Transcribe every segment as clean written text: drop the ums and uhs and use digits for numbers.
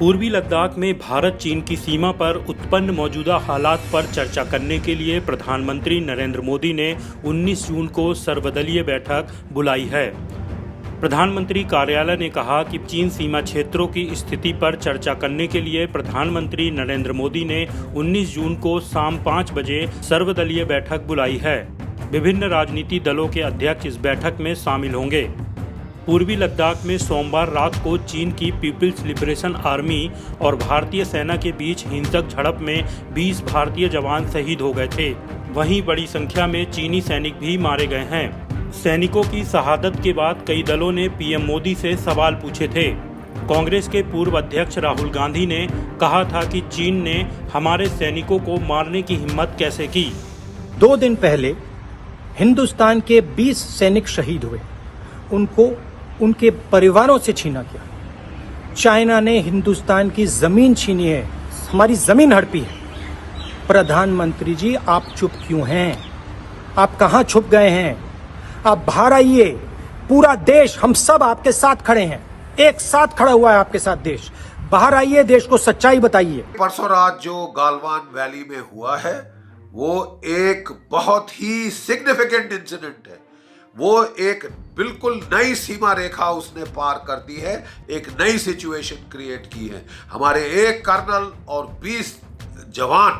पूर्वी लद्दाख में भारत चीन की सीमा पर उत्पन्न मौजूदा हालात पर चर्चा करने के लिए प्रधानमंत्री नरेंद्र मोदी ने 19 जून को सर्वदलीय बैठक बुलाई है। प्रधानमंत्री कार्यालय ने कहा कि चीन सीमा क्षेत्रों की स्थिति पर चर्चा करने के लिए प्रधानमंत्री नरेंद्र मोदी ने 19 जून को शाम 5 बजे सर्वदलीय बैठक बुलाई है। विभिन्न राजनीतिक दलों के अध्यक्ष इस बैठक में शामिल होंगे। पूर्वी लद्दाख में सोमवार रात को चीन की पीपल्स लिबरेशन आर्मी और भारतीय सेना के बीच हिंसक झड़प में 20 भारतीय जवान शहीद हो गए थे। वहीं बड़ी संख्या में चीनी सैनिक भी मारे गए हैं। सैनिकों की शहादत के बाद कई दलों ने पीएम मोदी से सवाल पूछे थे। कांग्रेस के पूर्व अध्यक्ष राहुल गांधी ने कहा था कि चीन ने हमारे सैनिकों को मारने की हिम्मत कैसे की। 2 दिन पहले हिंदुस्तान के 20 सैनिक शहीद हुए, उनको उनके परिवारों से छीना गया। चाइना ने हिंदुस्तान की जमीन छीनी है, हमारी जमीन हड़पी है। प्रधानमंत्री जी, आप चुप क्यों हैं? आप कहां छुप गए हैं? आप बाहर आइए। पूरा देश, हम सब आपके साथ खड़े हैं। एक साथ खड़ा हुआ है आपके साथ देश। बाहर आइए, देश को सच्चाई बताइए। परसों रात जो गालवान वैली में हुआ है वो एक बहुत ही सिग्निफिकेंट इंसिडेंट है। वो एक बिल्कुल नई सीमा रेखा उसने पार कर दी है, एक नई सिचुएशन क्रिएट की है। हमारे एक कर्नल और 20 जवान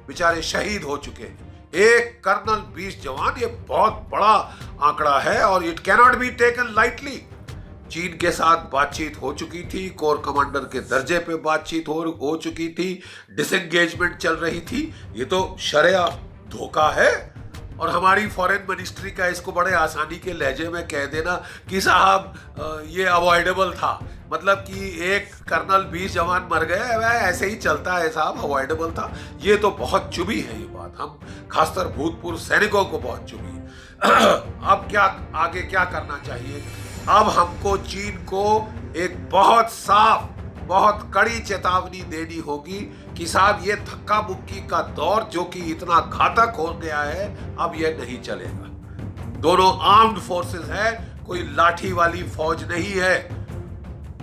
बेचारे शहीद हो चुके हैं। एक कर्नल 20 जवान, ये बहुत बड़ा आंकड़ा है और it cannot be taken lightly. चीन के साथ बातचीत हो चुकी थी, कोर कमांडर के दर्जे पे बातचीत हो चुकी थी, डिसएंगेजमेंट चल रही थी। ये तो शरिया धोखा है और हमारी फॉरेन मिनिस्ट्री का इसको बड़े आसानी के लहजे में कह देना कि साहब ये अवॉइडेबल था, मतलब कि एक कर्नल 20 जवान मर गए, वह ऐसे ही चलता है साहब, अवॉइडेबल था। ये तो बहुत चुभी है ये बात, हम खासकर भूतपूर्व सैनिकों को बहुत चुभी है। अब क्या आगे क्या करना चाहिए? अब हमको चीन को एक बहुत साफ, बहुत कड़ी चेतावनी देनी होगी कि साहब ये धक्का मुक्की का दौर जो कि इतना घातक हो गया है, अब ये नहीं चलेगा। दोनों आर्म्ड फोर्सेस है, कोई लाठी वाली फौज नहीं है।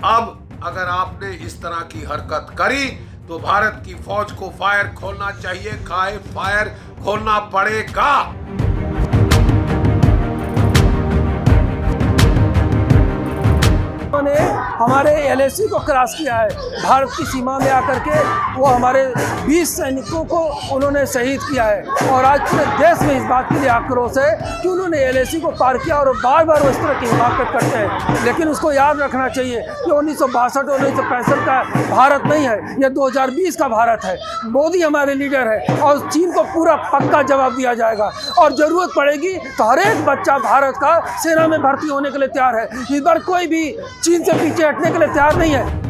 अब अगर आपने इस तरह की हरकत करी तो भारत की फौज को फायर खोलना चाहिए, खाए फायर खोलना पड़ेगा। उन्होंने हमारे LAC को क्रॉस किया है, भारत की सीमा में आकर के वो हमारे 20 सैनिकों को उन्होंने शहीद किया है। और आज पूरे देश में इस बात के लिए आक्रोश है कि उन्होंने LAC को पार किया और बार बार वो इस तरह की हिमाकत करते हैं। लेकिन उसको याद रखना चाहिए कि 1962 और 1965 का भारत नहीं है, यह 2020 का भारत है। मोदी हमारे लीडर है और चीन को पूरा पक्का जवाब दिया जाएगा और जरूरत पड़ेगी तो हर एक बच्चा भारत का सेना में भर्ती होने के लिए तैयार है। इस बार कोई भी चीन से पीछे हटने के लिए तैयार नहीं है।